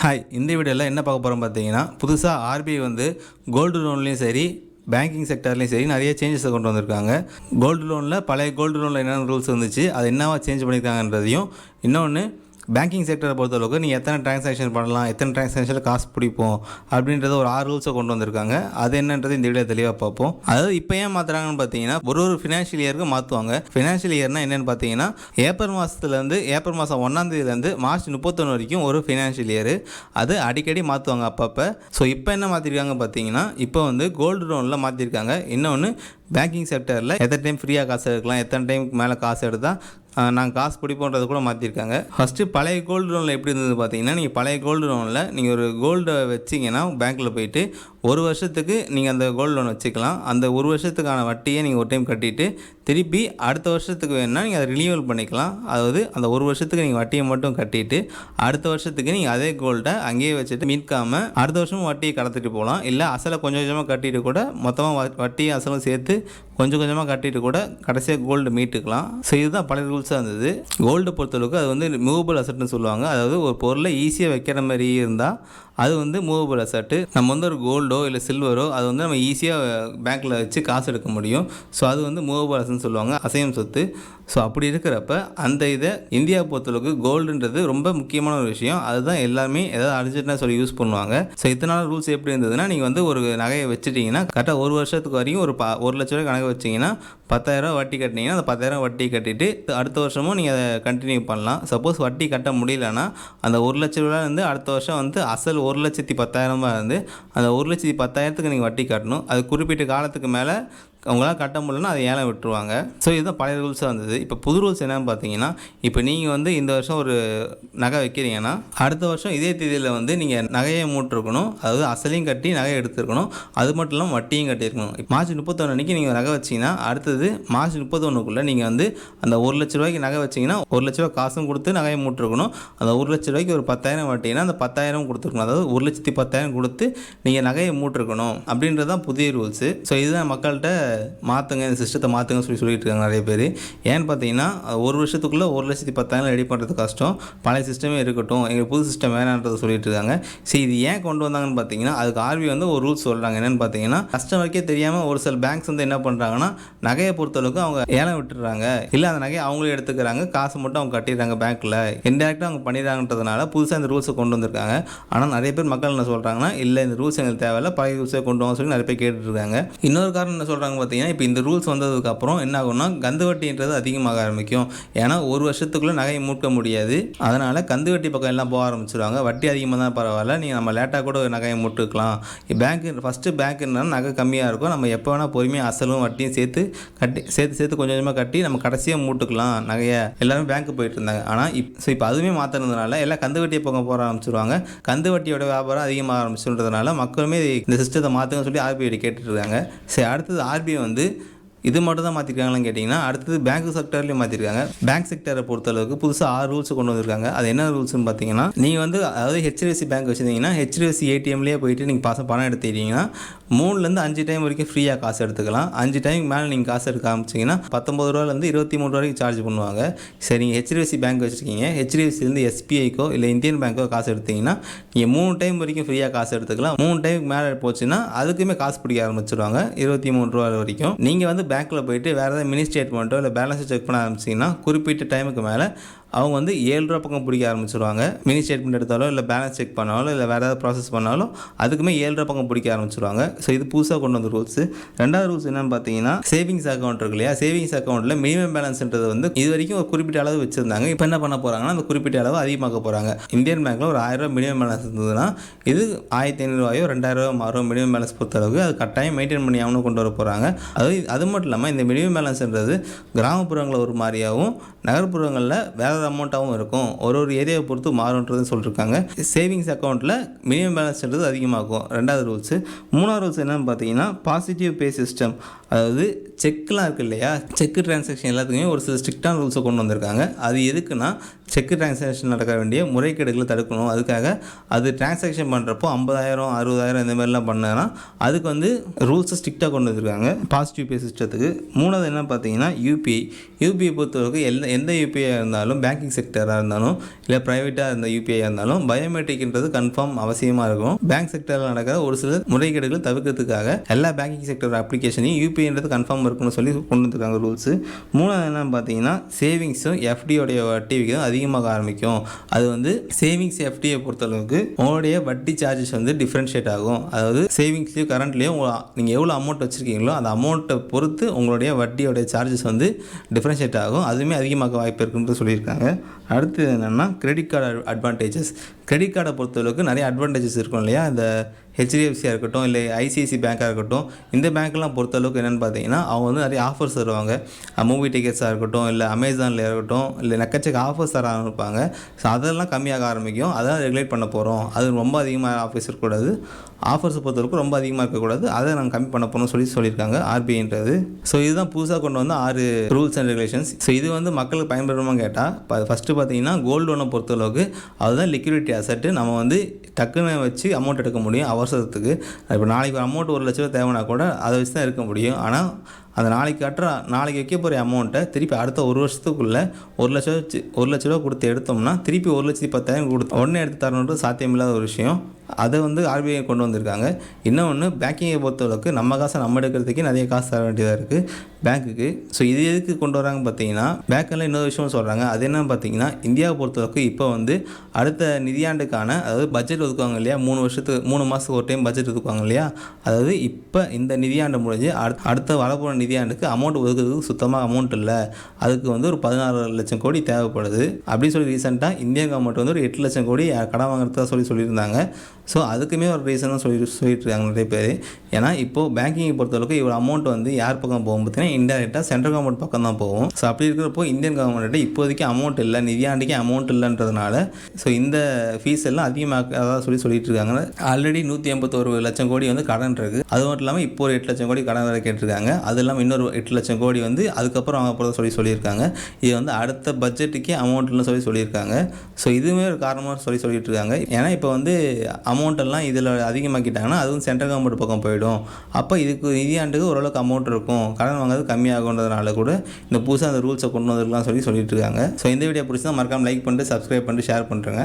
Hi, இந்த வீடியோவில் என்ன பார்க்க போகிறோம் பார்த்தீங்கன்னா, புதுசாக ஆர்பிஐ வந்து கோல்டு லோன்லேயும் சரி, பேங்கிங் செக்டர்லேயும் சரி நிறைய சேஞ்சஸை கொண்டு வந்திருக்காங்க. கோல்டு லோனில் பழைய கோல்டு லோனில் என்னென்ன ரூல்ஸ் இருந்துச்சு, அது என்னவா சேஞ்ச் பண்ணியிருக்காங்கன்றதையும், இன்னொன்று பேங்கிங் செக்டரை பொறுத்தளவுக்கு நீங்கள் எத்தனை ட்ரான்சாக்ஷன் பண்ணலாம், எத்தனை ட்ரான்சாக்ஷனில் காசு பிடிப்போம் அப்படின்றத ஒரு 6 ரூல்ஸை கொண்டு வந்திருக்காங்க. அது என்னன்றது இந்த வீடியோ தெளிவாக பார்ப்போம். அதாவது இப்போ ஏன் மாற்றுறாங்கன்னு பார்த்தீங்கன்னா, ஒரு ஃபினான்ஷியல் இயருக்கு மாற்றுவாங்க. ஃபினான்ஷியல் இயர்னால் என்னென்னு பார்த்தீங்கன்னா, ஏப்ரல் மாதம் 1 மார்ச் 31 வரைக்கும் ஒரு ஃபினான்ஷியல் இயர். அது அடிக்கடி மாற்றுவாங்க அப்பப்போ. ஸோ இப்போ என்ன மாற்றிருக்காங்க பார்த்தீங்கன்னா, இப்போ வந்து கோல்டு லோனில் மாற்றிருக்காங்க. இன்னொன்று பேங்கிங் செக்டரில் எத்தனை டைம் ஃப்ரீயாக காசு எடுக்கலாம், எத்தனை டைமுக்கு மேலே காசு எடுத்தால் நாங்கள் காசு பிடிப்போன்றது கூட மாற்றிருக்காங்க. ஃபஸ்ட்டு பழைய கோல்டு லோனில் எப்படி இருந்தது பார்த்தீங்கன்னா, நீங்கள் பழைய கோல்டு லோனில் நீங்கள் ஒரு கோல்டை வச்சிங்கன்னா பேங்க்கில் போயிட்டு 1 வருஷத்துக்கு நீங்கள் அந்த கோல்டு லோன் வச்சுக்கலாம். அந்த 1 வருஷத்துக்கான வட்டியை நீங்கள் ஒரு டைம் கட்டிட்டு திருப்பி அடுத்த வருஷத்துக்கு வேணுன்னா நீங்கள் அதை ரினியூவல் பண்ணிக்கலாம். அதாவது அந்த 1 வருஷத்துக்கு நீங்கள் வட்டியை மட்டும் கட்டிட்டு அடுத்த வருஷத்துக்கு நீங்கள் அதே கோல்டை அங்கேயே வச்சுட்டு மீட்காமல் அடுத்த வருஷமும் வட்டியை கடத்திட்டு போகலாம். இல்லை அசலை கொஞ்சம் கொஞ்சமாக கட்டிட்டு கூட மொத்தமாக வட்டியும் அசலும் சேர்த்து கொஞ்சம் கொஞ்சமாக கட்டிட்டு கூட கடைசியாக கோல்டு மீட்டுக்கலாம். ஸோ இதுதான் பழைய ரூல்ஸாக இருந்தது. கோல்டை பொறுத்தளவுக்கு அது வந்து மூவபிள் அசட்னு சொல்லுவாங்க. அதாவது ஒரு பொருளை ஈஸியாக வைக்கிற மாதிரி இருந்தால் அது வந்து மூவபிள் அசட்டு. நம்ம வந்து ஒரு கோல்டோ இல்லை சில்வரோ அது வந்து நம்ம ஈஸியாக பேங்க்கில் வச்சு காசு எடுக்க முடியும். ஸோ அது வந்து மூவபிள் அசட்னு சொல்லுவாங்க, அசையும் சொத்து. ஸோ அப்படி இருக்கிறப்ப அந்த இதை இந்தியாவை பொறுத்தளவுக்கு கோல்டுன்றது ரொம்ப முக்கியமான ஒரு விஷயம். அதுதான் எல்லாருமே ஏதாவது அர்ஜென்ட்டாக சொல்லி யூஸ் பண்ணுவாங்க. ஸோ இத்தனை ரூல்ஸ் எப்படி இருந்ததுன்னா, நீங்கள் வந்து ஒரு நகையை வச்சுட்டிங்கன்னா கரெக்டாக 1 வருஷத்துக்கு வரைக்கும் ஒரு 1 லட்ச ரூபாய்க்கு நகை வச்சிங்கன்னா 10,000 வட்டி கட்டினீங்கன்னா அந்த 10,000 வட்டி கட்டிட்டு அடுத்த வருஷமும் நீங்கள் அதை கண்டினியூ பண்ணலாம். சப்போஸ் வட்டி கட்ட முடியலன்னா அந்த 1 லட்ச ரூபாயிலேருந்து அடுத்த வருஷம் வந்து அசல் 1,10,000 இருந்து அந்த 1,10,000க்கு நீங்கள் வட்டி கட்டணும். அது குறிப்பிட்ட காலத்துக்கு மேலே அவங்களாம் கட்ட முடியலன்னா அதை ஏலம் விட்டுருவாங்க. ஸோ இதுதான் பழைய ரூல்ஸாக இருந்தது. இப்போ புது ரூல்ஸ் என்னன்னு பார்த்தீங்கன்னா, இப்போ நீங்கள் வந்து இந்த வருஷம் ஒரு நகை வைக்கிறீங்கன்னா அடுத்த வருஷம் இதே தேதியில் வந்து நீங்கள் நகையை மூட்டிருக்கணும். அதாவது அசலையும் கட்டி நகையை எடுத்துருக்கணும். அது மட்டும் இல்லாமல் வட்டியும் கட்டியிருக்கணும். மார்ச் 31 அன்றைக்கி நீங்கள் நகை வச்சிங்கன்னா அடுத்தது மார்ச் 31க்குள்ளே நீங்கள் வந்து அந்த 1 லட்ச ரூபாய்க்கு நகை வச்சிங்கன்னா 1 லட்ச ரூபா காசும் கொடுத்து நகையை மூட்டிருக்கணும். அந்த 1 லட்ச ரூபாய்க்கு ஒரு 10,000 வட்டினா அந்த 10,000 கொடுத்துருக்கணும். அதாவது 1,10,000 கொடுத்து நீங்கள் நகையை மூட்டிருக்கணும் அப்படின்றது தான் புதிய ரூல்ஸு. ஸோ இதுதான் மக்கள்கிட்ட மாற்றுங்க, இந்த சிஸ்டத்தை மாற்றுங்க சொல்லிட்டு இருக்காங்க நிறைய பேர். ஏன்னு பார்த்தீங்கன்னா, 1 வருஷத்துக்குள்ளே 1,10,000 ரெடி பண்ணுறது கஷ்டம், பழைய சிஸ்டமே இருக்கட்டும், எங்களுக்கு புது சிஸ்டம் வேணான்றதை சொல்லிட்டு இருக்காங்க. சரி, இது ஏன் கொண்டு வந்தாங்கன்னு பார்த்தீங்கன்னா, அதுக்கு ஆர்பிஐ வந்து ஒரு ரூல்ஸ் சொல்கிறாங்க. என்னென்னு பார்த்தீங்கன்னா, கஸ்டமருக்கே தெரியாமல் ஒரு சில பேங்க்ஸ் வந்து என்ன பண்ணுறாங்கன்னா, நகையை பொறுத்தளவுக்கு அவங்க ஏலம் விட்டுறாங்க, இல்லை அந்த நகையை அவங்களே எடுத்துக்கிறாங்க, காசு மட்டும் அவங்க கட்டிடுறாங்க பேங்க்கில், இன்டெரக்டாக அவங்க பண்ணிடுறாங்கன்றதுனால புதுசாக இந்த ரூல்ஸை கொண்டு வந்திருக்காங்க. ஆனால் நிறைய பேர் மக்கள் என்ன சொல்கிறாங்கன்னா, இல்லை இந்த ரூல்ஸ் எங்களுக்கு தேவையில்லை, பழைய ரூல்ஸை கொண்டு வாங்க சொல்லி நிறைய பேர் கேட்டுருக்காங்க. இன்னொரு காரணம் என்ன சொல்கிறாங்க பார்த்தீங்கன்னா, இப்போ இந்த ரூல்ஸ் வந்ததுக்கப்புறம் என்ன ஆகும்னா, கந்து வட்டின்றது அதிகமாக ஆரம்பிக்கும். ஏன்னா 1 வருஷத்துக்குள்ளே நகையை மூட்க முடியாது. அதனால் கந்து வட்டி பக்கம் எல்லாம் போக ஆரம்பிச்சிடுவாங்க. வட்டி அதிகமாக தான் பரவாயில்ல, நீங்கள் நம்ம லேட்டாக கூட நகையை மூட்டுக்கலாம். பேங்க்குன்னா நகை கம்மியாக இருக்கும், நம்ம எப்போ வேணால் பொறுமையாக அசலும் வட்டியும் சேர்த்து கொஞ்சம் கொஞ்சமாக கட்டி நம்ம கடைசியாக மூட்டுக்கலாம் நகையை. எல்லாருமே பேங்க்கு போயிட்டு இருந்தாங்க. ஆனால் இப்போ அதுவுமே மாற்றினதுனால எல்லாம் கந்து வட்டியை பக்கம் போக ஆரம்பிச்சிருவாங்க. கந்து வட்டியோட வியாபாரம் அதிகமாக ஆரம்பிச்சுன்றதுனால மக்களுமே இந்த சிஸ்டத்தை மாற்றுங்க சொல்லி ஆர்பிஐ கேட்டுட்டு இருக்காங்க. சரி, அடுத்தது ஆர்பிஐ வந்து இது மட்டும் தான் மாற்றிருக்காங்களான்னு கேட்டிங்கன்னா, அடுத்தது பேங்க் செக்டர்லேயும் மாற்றிருக்காங்க. பேங்க் செக்டரை பொறுத்தளவுக்கு புதுசாக 6 ரூல்ஸ் கொண்டு வந்திருக்காங்க. அது என்ன ரூல்ஸ்னு பார்த்தீங்கன்னா, நீங்கள் வந்து அதாவது ஹெச்டிஎஃப்சி பேங்க் வச்சுருந்தீங்கன்னா ஹெச்டிஎஃப்சி ஏடிஎம்லேயே போயிட்டு நீங்கள் பணம் எடுத்துக்கிட்டிங்கன்னா 3லேருந்து 5 டைம் வரைக்கும் ஃப்ரீயாக காசு எடுத்துக்கலாம். 5 டைம் மேலே நீங்கள் காசு எடுக்க ஆரம்பிச்சிங்கன்னா 19 ரூபாயிலேருந்து 23 வரைக்கும் சார்ஜ் பண்ணுவாங்க. சரி, நீங்கள் ஹெச்டிஎஃப்சி பேங்க் வச்சுருக்கீங்க, ஹெச்டிஎஃப்சிலேருந்து எஸ்பிஐக்கோ இல்லை இந்தியன் பேங்க்கோ காசு எடுத்தீங்கன்னா நீங்கள் 3 டைம் வரைக்கும் ஃப்ரீயாக காசு எடுத்துக்கலாம். 3 டைமுக்கு மேலே போச்சுன்னா அதுக்குமே காசு பிடிக்க ஆரம்பிச்சிடுவாங்க 23 ரூபா வரைக்கும். நீங்கள் வந்து பேங்க்கில் போயிட்டு வேறு ஏதாவது மினி ஸ்டேட்மெண்ட்டோ இல்லை பேலன்ஸை செக் பண்ண ஆரம்பிச்சிங்கன்னா குறிப்பிட்ட டைமுக்கு மேலே அவங்க வந்து 7 ரூபா பக்கம் பிடிக்க ஆரம்பிச்சிடுவாங்க. மினி ஸ்டேட்மெண்ட் எடுத்தாலோ இல்லை பேலன்ஸ் செக் பண்ணாலோ இல்லை வேறு ஏதாவது ப்ராசஸ் பண்ணாலும் அதுக்குமே 7 ரூபா பக்கம் பிடிக்க ஆரம்பிச்சிடுவாங்க. ஸோ இது புதுசாக கொண்டு வந்த ரூல்ஸு. ரெண்டாவது ரூல்ஸ் என்னென்னு பார்த்தீங்கன்னா, சேவிங்ஸ் அக்கௌண்ட் இருக்கு இல்லையா, சேவிங்ஸ் அக்கௌண்ட்டில் மினிமம் பேலன்ஸ்ன்றது வந்து இது வரைக்கும் ஒரு குறிப்பிட்ட அளவு வச்சுருந்தாங்க. இப்போ என்ன பண்ண போகிறாங்கன்னா, அந்த குறிப்பிட்ட அளவு அதிகமாக்க போகிறாங்க. இந்தியன் பேங்க்கில் ஒரு 1000 ரூபா மினிமம் பேலன்ஸ் இருந்ததுன்னா இது 1,500 ரூபாயோ 2,000 மாறும். மினிமம் பேலன்ஸ் பொறுத்தளவுக்கு அது கட்டாயம் மெயின்டைன் பண்ணி ஆகணும் கொண்டு வர போகிறாங்க. அது மட்டும் இல்லாமல் இந்த மினிமம் பேலன்ஸ்ன்றது கிராமப்புறங்களில் ஒரு மாதிரியாகவும் நகர்ப்புறங்களில் வேறு அமௌண்ட்டாகவும் இருக்கும். ஒரு ஏரியாவை பொறுத்து மாறுன்றது சொல்லியிருக்காங்க. சேவிங்ஸ் அக்கௌண்ட்டில் மினிமம் பேலன்ஸ்ன்றது அதிகமாகும். ரெண்டாவது ரூல்ஸு. மூணாவது ரூல்ஸ் என்னென்னு பார்த்தீங்கன்னா, பாசிட்டிவ் பே சிஸ்டம். அதாவது செக்லாம் இருக்குது இல்லையா, செக்கு டிரான்சாக்ஷன் எல்லாத்துக்குமே ஒரு சில ஸ்ட்ரிக்டான ரூல்ஸை கொண்டு வந்திருக்காங்க. அது எதுக்குன்னா செக்கு டிரான்சாக்ஷன் நடக்க வேண்டிய முறைகேடுகளை தடுக்கணும். அதுக்காக அது டிரான்சாக்ஷன் பண்ணுறப்போ 50,000 60,000 இந்த மாதிரிலாம் பண்ணனா அதுக்கு வந்து ரூல்ஸை ஸ்ட்ரிக்டாக கொண்டு வந்திருக்காங்க பாசிட்டிவ் பே சிஸ்டத்துக்கு. மூணாவது என்ன பார்த்தீங்கன்னா யூபிஐ பொறுத்தவரைக்கும் எந்த யூபிஐ இருந்தாலும், பேங்கிங் செக்டராக இருந்தாலும் இல்லை ப்ரைவேட்டாக இருந்த யூபிஐ இருந்தாலும் பயோமெட்ரிக்ன்றது கன்ஃபார்ம் அவசியமாக இருக்கும். பேங்க் செக்டரில் நடக்கிற ஒரு சில முறைகேடுகளை தவிர்க்கிறதுக்காக எல்லா பேங்கிங் செக்டர் அப்ளிகேஷனையும் யூபிஐன்றது கன்ஃபார்ம் இருக்குன்னு சொல்லி கொண்டு வந்திருக்காங்க ரூல்ஸு. மூணாவது என்னன்னு பார்த்தீங்கன்னா சேவிங்ஸும் எஃப்டியோடைய வட்டி விகிதம் அதிகமாக ஆரம்பிக்கும். அது வந்து சேவிங்ஸ் எஃப்டியை பொறுத்தளவுக்கு உங்களுடைய வட்டி சார்ஜஸ் வந்து டிஃப்ரென்ஷியேட் ஆகும். அதாவது சேவிங்ஸ்லேயும் கரண்ட்லேயும் நீங்கள் எவ்வளோ அமௌண்ட் வச்சுருக்கீங்களோ அந்த அமௌண்ட்டை பொறுத்து உங்களுடைய வட்டியோடைய சார்ஜஸ் வந்து டிஃப்ரென்ஷியேட் ஆகும். அதுவுமே அதிகமாக வாய்ப்பு இருக்குன்னு சொல்லியிருக்காங்க. அடுத்து என்னென்னா கிரெடிட் கார்டு அட்வான்டேஜஸ். கிரெடிட் கார்டை பொறுத்தளவுக்கு நிறைய அட்வான்டேஜஸ் இருக்கும் இல்லையா. இந்த ஹெச்டிஎஃப்சியாக இருக்கட்டும் இல்லை ஐசிஐசி பேங்காக இருக்கட்டும், இந்த பேங்க்லாம் பொறுத்தளவுக்கு என்னென்னு பார்த்தீங்கன்னா அவங்க வந்து நிறைய ஆஃபர்ஸ் தருவாங்க. மூவி டிக்கெட்ஸாக இருக்கட்டும் இல்லை அமேசானில் இருக்கட்டும் இல்லை நெக்கச்சக்க ஆஃபர்ஸ் தர ஆரம்பிப்பாங்க. ஸோ அதெல்லாம் கம்மியாக ஆரம்பிக்கும். அதெல்லாம் ரெகுலேட் பண்ண போகிறோம். அது ரொம்ப அதிகமாக ஆஃபர்ஸ் இருக்கக்கூடாது, ஆஃபர்ஸை பொறுத்தவரைக்கும் ரொம்ப அதிகமாக இருக்கக்கூடாது, அதை நாங்கள் கம்மி பண்ண போகிறோம்னு சொல்லியிருக்காங்க ஆர்பிஐன்றது. ஸோ இதுதான் புதுசாக கொண்டு வந்து 6 ரூல்ஸ் அண்ட் ரெகுலேஷன்ஸ். ஸோ இது வந்து மக்களுக்கு பயன்படுமா கேட்டால் ஃபஸ்ட்டு பார்த்தீங்கன்னா கோல்டு லோனை பொறுத்தளவுக்கு அதுதான் லிக்விடிட்டி அசட்டு. நம்ம வந்து டக்குன்னு வச்சு அமௌண்ட் எடுக்க முடியும் அவசரத்துக்கு. இப்போ நாளைக்கு அமௌண்ட் 1 லட்ச ரூபா தேவைன்னா கூட அதை வச்சு தான் எடுக்க முடியும். ஆனால் அந்த நாளைக்கு வைக்க போகிற அமௌண்ட்டை திருப்பி அடுத்த 1 வருஷத்துக்குள்ளே 1 லட்ச ரூபா கொடுத்து எடுத்தோம்னா திருப்பி 1,10,000 கொடுத்து உடனே எடுத்து தரணுன்றது சாத்தியமில்லாத ஒரு விஷயம். அதை வந்து ஆர்பிஐ கொண்டு வந்திருக்காங்க. இன்னொன்று பேங்கிங்கை பொறுத்தளவுக்கு நம்ம காசை நம்ம எடுக்கிறதுக்கே நிறைய காசு தர வேண்டியதாக இருக்குது பேங்க்குக்கு. ஸோ இது எதுக்கு கொண்டு வராங்க பார்த்தீங்கன்னா பேங்க்கில் இன்னொரு விஷயம் சொல்கிறாங்க. அது என்னன்னு பார்த்தீங்கன்னா இந்தியாவை பொறுத்தளவுக்கு இப்போ வந்து அடுத்த நிதியாண்டுக்கான அதாவது பட்ஜெட் ஒதுக்குவாங்க இல்லையா, 3 மாதத்துக்கு ஒரு டைம் பட்ஜெட் ஒதுக்குவாங்க இல்லையா. அதாவது இப்போ இந்த நிதியாண்டு முடிஞ்சு அடுத்த வரப்போகிற நிதியாண்டுக்கு அமௌண்ட் ஒதுக்குறதுக்கு சுத்தமாக அமௌண்ட் இல்லை. அதுக்கு வந்து ஒரு 16 லட்சம் கோடி தேவைப்படுது அப்படின்னு சொல்லி ரீசெண்டாக இந்திய கவர்மெண்ட் வந்து ஒரு 8 லட்சம் கோடி கடன் வாங்குறதா சொல்லியிருந்தாங்க. ஸோ அதுக்குமே ஒரு ரீசனாக சொல்லிட்டு இருக்காங்க நிறைய பேர். ஏன்னா இப்போது பேங்கிங்கை பொறுத்தளவுக்கு இவ்வளோ அமௌண்ட் வந்து யார் பக்கம் போகும் பார்த்தீங்கன்னா இன்டெரக்டாக சென்ட்ரல் கவர்மெண்ட் பக்கம் தான் போகும். ஸோ அப்படி இருக்கிறப்போ இந்தியன் கவர்மெண்ட்டு இப்போதைக்கு அமௌண்ட் இல்லை, நிதியாண்டிக்கு அமௌண்ட் இல்லைன்றதுனால ஸோ இந்த ஃபீஸ் எல்லாம் அதிகமாக அதான் சொல்லிட்டு இருக்காங்க. ஆல்ரெடி 181 லட்சம் கோடி வந்து கடன் இருக்குது. அது மட்டும் இல்லாமல் இப்போ ஒரு 8 லட்சம் கோடி கடன் வேறு கேட்டிருக்காங்க. அது இல்லாமல் இன்னொரு 8 லட்சம் கோடி வந்து அதுக்கப்புறம் அவங்க போகிறத சொல்லியிருக்காங்க. இது வந்து அடுத்த பட்ஜெட்டுக்கே அமௌண்ட்னு சொல்லியிருக்காங்க. ஸோ இதுவுமே ஒரு காரணமாக சொல்லிட்டு இருக்காங்க. ஏன்னா இப்போ வந்து அமௌண்ட்டெல்லாம் இதில் அதிகமாக்கிட்டாங்கன்னா அதுவும் சென்ட்ரல் கவர்மெண்ட் பக்கம் போயிடும். அப்போ இதுக்கு நிதியாண்டுக்கு ஓரளவுக்கு அமௌண்ட் இருக்கும், கடன் வாங்குறது கம்மியாகுன்றதுனால கூட இந்த புதுசாக அந்த ரூல்ஸை கொண்டு வந்துருக்கலாம் சொல்லிட்டு இருக்காங்க. ஸோ இந்த வீடியோ பிடிச்சா மறக்காமல் லைக் பண்ணிட்டு சப்ஸ்கிரைப் பண்ணிட்டு ஷேர் பண்ணுறேங்க.